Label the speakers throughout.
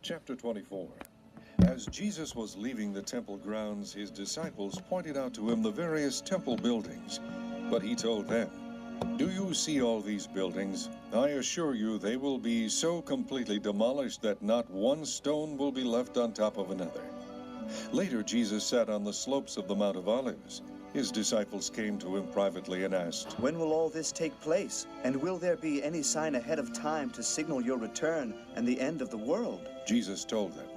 Speaker 1: Chapter 24. As Jesus was leaving the temple grounds, his disciples pointed out to him the various temple buildings. But he told them, "Do you see all these buildings? I assure you they will be so completely demolished that not one stone will be left on top of another." Later, Jesus sat on the slopes of the Mount of Olives. His disciples came to him privately and asked,
Speaker 2: "When will all this take place? And will there be any sign ahead of time to signal your return and the end of the world?"
Speaker 1: Jesus told them,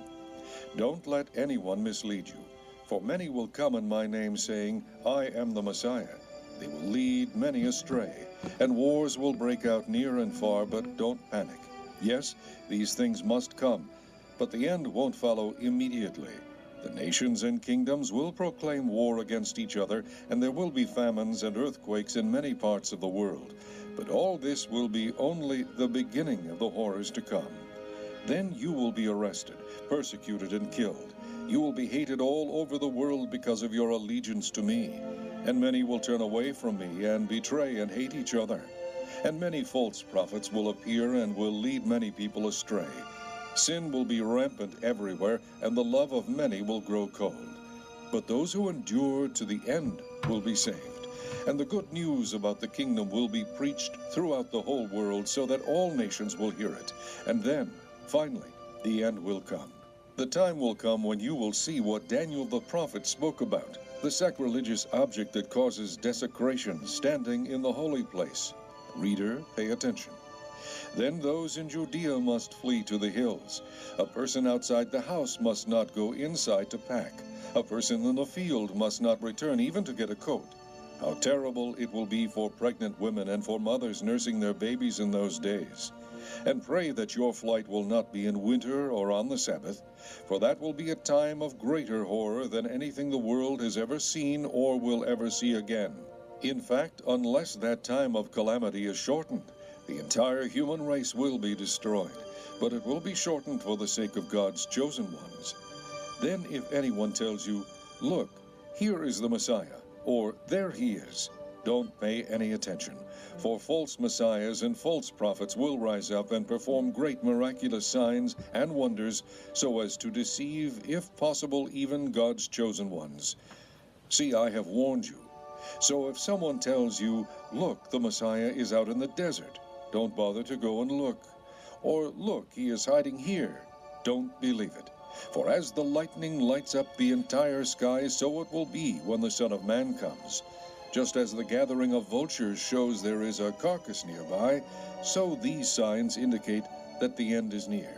Speaker 1: "Don't let anyone mislead you, for many will come in my name saying, 'I am the Messiah.' They will lead many astray, and wars will break out near and far, but don't panic. Yes, these things must come, but the end won't follow immediately. The nations and kingdoms will proclaim war against each other, and there will be famines and earthquakes in many parts of the world. But all this will be only the beginning of the horrors to come. Then you will be arrested, persecuted, and killed. You will be hated all over the world because of your allegiance to me. And many will turn away from me and betray and hate each other. And many false prophets will appear and will lead many people astray. Sin will be rampant everywhere, and the love of many will grow cold. But those who endure to the end will be saved. And the good news about the kingdom will be preached throughout the whole world so that all nations will hear it. And then, finally, the end will come. The time will come when you will see what Daniel the prophet spoke about, the sacrilegious object that causes desecration standing in the holy place. Reader, pay attention. Then those in Judea must flee to the hills. A person outside the house must not go inside to pack. A person in the field must not return even to get a coat. How terrible it will be for pregnant women and for mothers nursing their babies in those days. And pray that your flight will not be in winter or on the Sabbath, for that will be a time of greater horror than anything the world has ever seen or will ever see again. In fact, unless that time of calamity is shortened, the entire human race will be destroyed, but it will be shortened for the sake of God's chosen ones. Then if anyone tells you, 'Look, here is the Messiah,' or 'There he is,' don't pay any attention, for false messiahs and false prophets will rise up and perform great miraculous signs and wonders so as to deceive, if possible, even God's chosen ones. See, I have warned you. So if someone tells you, 'Look, the Messiah is out in the desert,' don't bother to go and look. Or, 'Look, he is hiding here,' don't believe it. For as the lightning lights up the entire sky, so it will be when the Son of Man comes. Just as the gathering of vultures shows there is a carcass nearby, so these signs indicate that the end is near.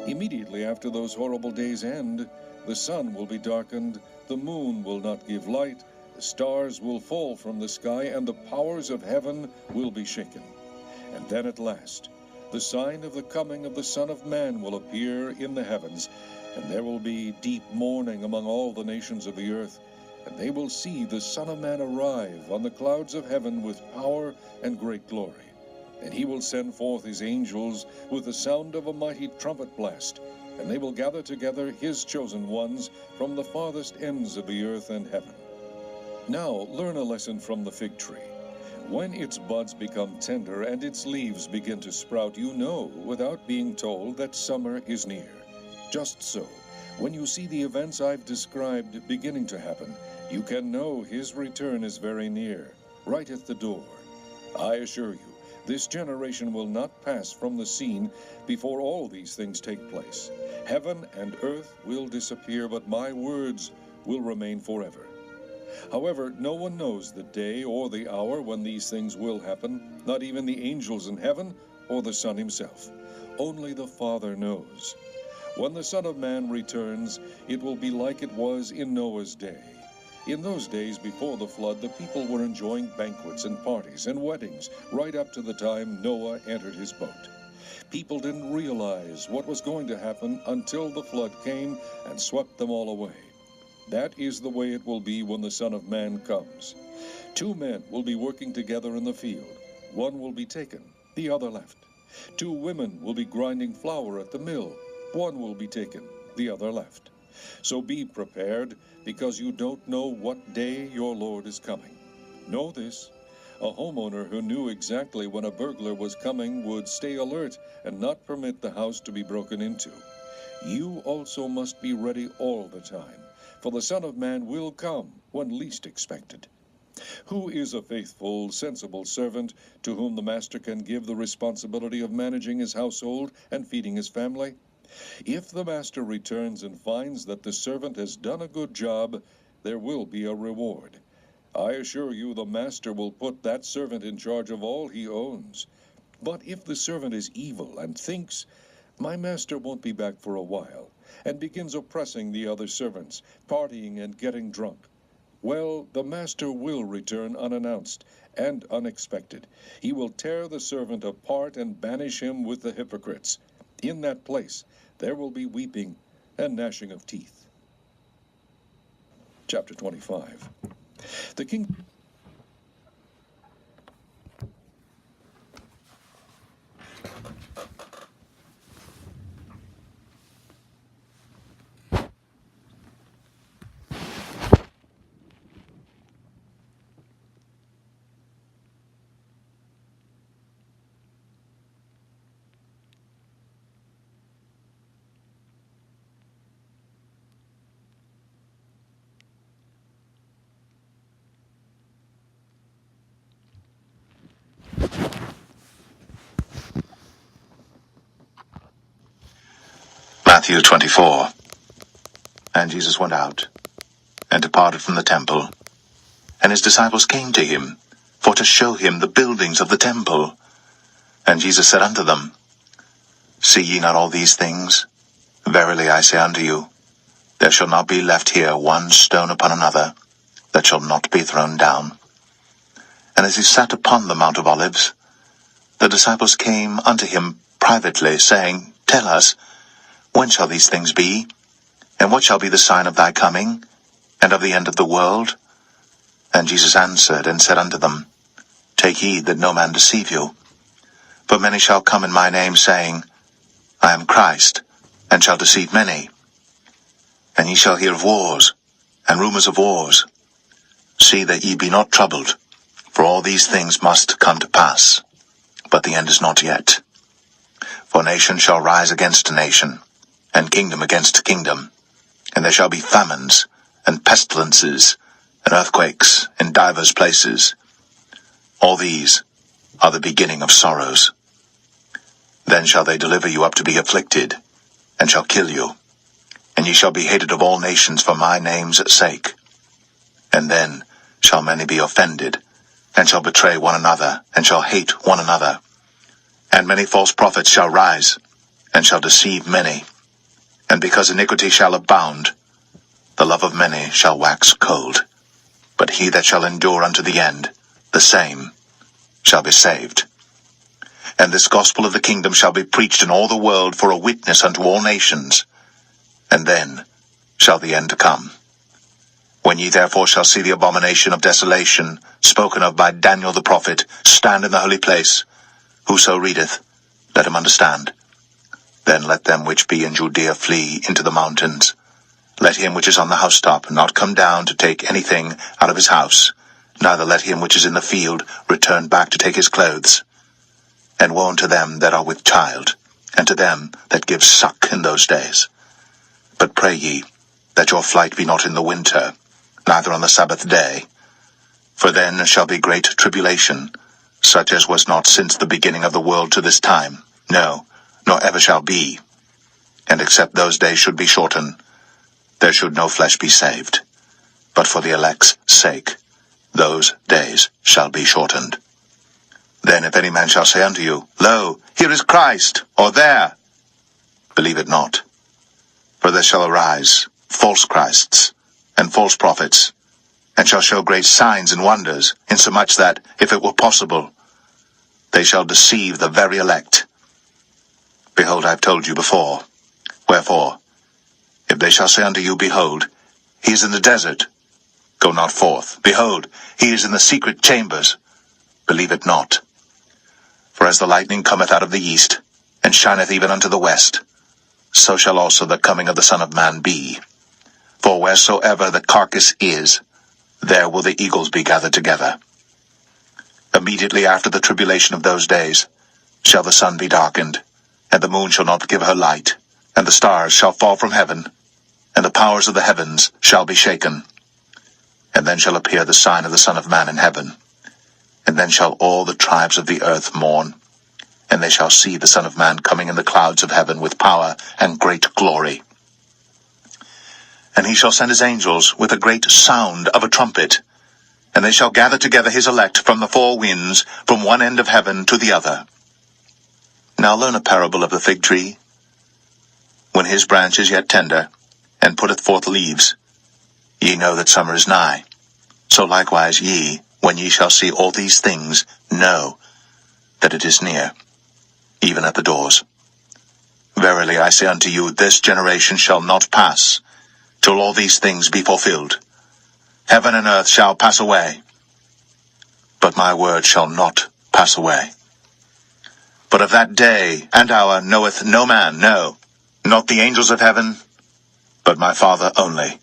Speaker 1: Immediately after those horrible days end, the sun will be darkened, the moon will not give light, the stars will fall from the sky, and the powers of heaven will be shaken. And then at last, the sign of the coming of the Son of Man will appear in the heavens, and there will be deep mourning among all the nations of the earth, and they will see the Son of Man arrive on the clouds of heaven with power and great glory. And he will send forth his angels with the sound of a mighty trumpet blast, and they will gather together his chosen ones from the farthest ends of the earth and heaven. Now learn a lesson from the fig tree. When its buds become tender and its leaves begin to sprout, you know, without being told, that summer is near. Just so, when you see the events I've described beginning to happen, you can know his return is very near, right at the door. I assure you, this generation will not pass from the scene before all these things take place. Heaven and earth will disappear, but my words will remain forever. However, no one knows the day or the hour when these things will happen, not even the angels in heaven or the Son himself. Only the Father knows. When the Son of Man returns, it will be like it was in Noah's day. In those days before the flood, the people were enjoying banquets and parties and weddings right up to the time Noah entered his boat. People didn't realize what was going to happen until the flood came and swept them all away. That is the way it will be when the Son of Man comes. 2 men will be working together in the field. One will be taken, the other left. 2 women will be grinding flour at the mill. One will be taken, the other left. So be prepared, because you don't know what day your Lord is coming. Know this, A homeowner who knew exactly when a burglar was coming would stay alert and not permit the house to be broken into. You also must be ready all the time, for the Son of Man will come when least expected. Who is a faithful, sensible servant to whom the master can give the responsibility of managing his household and feeding his family? If the master returns and finds that the servant has done a good job, there will be a reward. I assure you the master will put that servant in charge of all he owns. But if the servant is evil and thinks, "My master won't be back for a while," and begins oppressing the other servants, partying and getting drunk, well, the master will return unannounced and unexpected. He will tear the servant apart and banish him with the hypocrites. In that place there will be weeping and gnashing of teeth. Chapter 25. The king...
Speaker 3: Matthew 24. And Jesus went out, and departed from the temple. And his disciples came to him, for to show him the buildings of the temple. And Jesus said unto them, See ye not all these things? Verily I say unto you, there shall not be left here one stone upon another, that shall not be thrown down. And as he sat upon the Mount of Olives, the disciples came unto him privately, saying, Tell us, when shall these things be? And what shall be the sign of thy coming, and of the end of the world? And Jesus answered and said unto them, Take heed that no man deceive you. For many shall come in my name, saying, I am Christ, and shall deceive many. And ye shall hear of wars, and rumors of wars. See that ye be not troubled, for all these things must come to pass, but the end is not yet. For nation shall rise against nation, and kingdom against kingdom, and there shall be famines, and pestilences, and earthquakes in divers places. All these are the beginning of sorrows. Then shall they deliver you up to be afflicted, and shall kill you, and ye shall be hated of all nations for my name's sake. And then shall many be offended, and shall betray one another, and shall hate one another. And many false prophets shall rise, and shall deceive many. And because iniquity shall abound, the love of many shall wax cold. But he that shall endure unto the end, the same shall be saved. And this gospel of the kingdom shall be preached in all the world for a witness unto all nations. And then shall the end come. When ye therefore shall see the abomination of desolation, spoken of by Daniel the prophet, stand in the holy place, whoso readeth, let him understand. Then let them which be in Judea flee into the mountains. Let him which is on the housetop not come down to take anything out of his house, neither let him which is in the field return back to take his clothes. And woe unto them that are with child, and to them that give suck in those days. But pray ye, that your flight be not in the winter, neither on the Sabbath day. For then shall be great tribulation, such as was not since the beginning of the world to this time, no, nor ever shall be. And except those days should be shortened, there should no flesh be saved. But for the elect's sake, those days shall be shortened. Then if any man shall say unto you, Lo, here is Christ, or there, believe it not. For there shall arise false Christs, and false prophets, and shall show great signs and wonders, insomuch that, if it were possible, they shall deceive the very elect. Behold, I have told you before. Wherefore, if they shall say unto you, Behold, he is in the desert, go not forth. Behold, he is in the secret chambers, believe it not. For as the lightning cometh out of the east, and shineth even unto the west, so shall also the coming of the Son of Man be. For wheresoever the carcass is, there will the eagles be gathered together. Immediately after the tribulation of those days shall the sun be darkened, and the moon shall not give her light, and the stars shall fall from heaven, and the powers of the heavens shall be shaken. And then shall appear the sign of the Son of Man in heaven. And then shall all the tribes of the earth mourn, and they shall see the Son of Man coming in the clouds of heaven with power and great glory. And he shall send his angels with a great sound of a trumpet, and they shall gather together his elect from the four winds, from one end of heaven to the other. Now learn a parable of the fig tree. When his branch is yet tender, and putteth forth leaves, ye know that summer is nigh. So likewise ye, when ye shall see all these things, know that it is near, even at the doors. Verily I say unto you, this generation shall not pass, till all these things be fulfilled. Heaven and earth shall pass away, but my word shall not pass away. But of that day and hour knoweth no man, no, not the angels of heaven, but my Father only.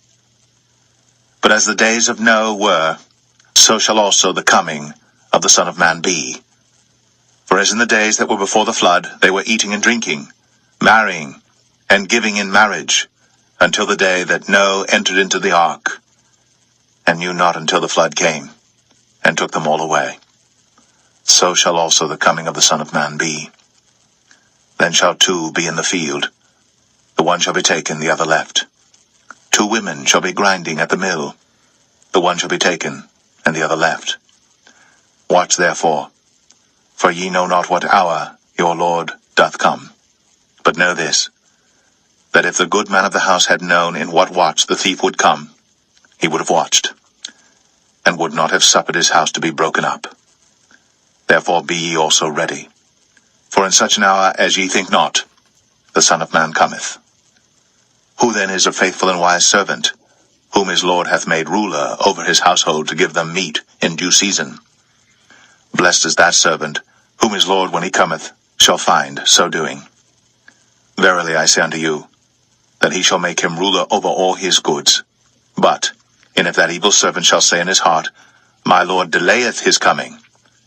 Speaker 3: But as the days of Noah were, so shall also the coming of the Son of Man be. For as in the days that were before the flood, they were eating and drinking, marrying, and giving in marriage, until the day that Noah entered into the ark, and knew not until the flood came, and took them all away. So shall also the coming of the Son of Man be. Then shall two be in the field, the one shall be taken, the other left. 2 women shall be grinding at the mill, the one shall be taken, and the other left. Watch therefore, for ye know not what hour your Lord doth come. But know this, that if the good man of the house had known in what watch the thief would come, he would have watched, and would not have suffered his house to be broken up. Therefore be ye also ready, for in such an hour as ye think not, the Son of Man cometh. Who then is a faithful and wise servant, whom his Lord hath made ruler over his household to give them meat in due season? Blessed is that servant, whom his Lord, when he cometh, shall find so doing. Verily I say unto you, that he shall make him ruler over all his goods. But, and if that evil servant shall say in his heart, My Lord delayeth his coming,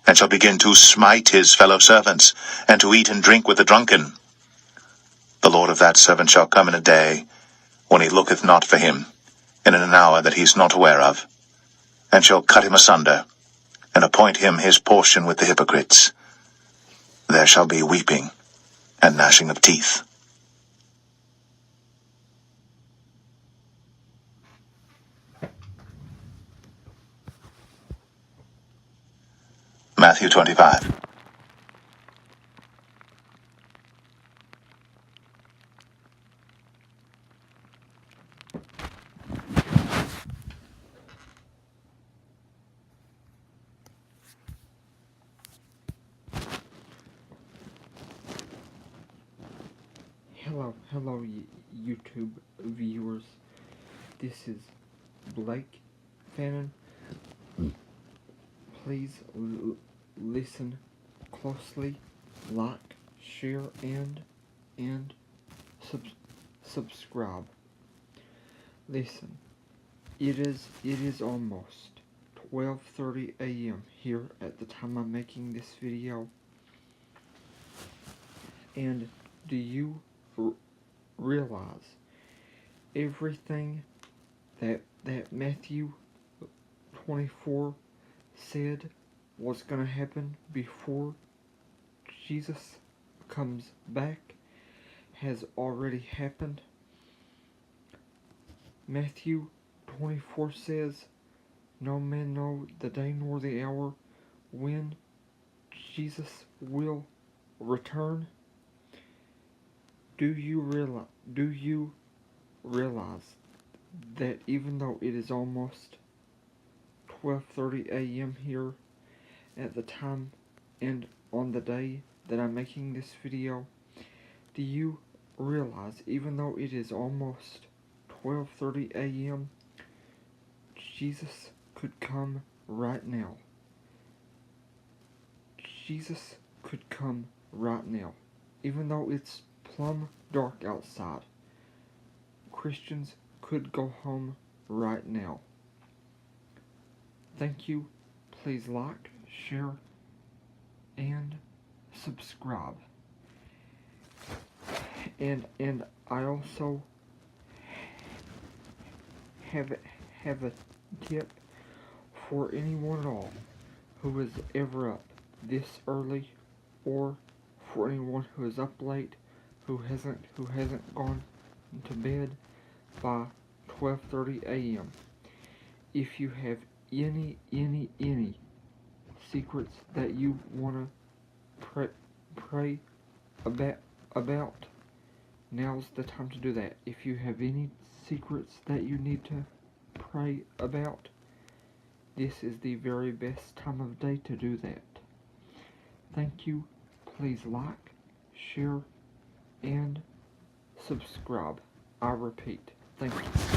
Speaker 3: and shall begin to smite his fellow servants, and to eat and drink with the drunken, the Lord of that servant shall come in a day when he looketh not for him, and in an hour that he is not aware of, and shall cut him asunder, and appoint him his portion with the hypocrites. There shall be weeping and gnashing of teeth. Matthew 25.
Speaker 4: Hello, YouTube viewers. This is Blake Fannin. Please listen closely, like, share, and subscribe. Listen, it is almost 12:30 a.m. here at the time I'm making this video. And do you realize everything that Matthew 24 said was going to happen before Jesus comes back has already happened? Matthew 24 says, no man know the day nor the hour when Jesus will return. Do you realize that even though it is almost 12:30 a.m. here at the time and on the day that I'm making this video, do you realize even though it is almost 12:30 a.m., Jesus could come right now? Jesus could come right now. Even though it's plumb dark outside, Christians could go home right now. Thank you. Please like, share, and subscribe. And I also have a tip for anyone at all who is ever up this early, or for anyone who is up late who hasn't gone to bed by 12:30 a.m. If you have any secrets that you wanna pray about, now's the time to do that. If you have any secrets that you need to pray about, this is the very best time of day to do that. Thank you. Please like, share, and subscribe. I repeat, thank you.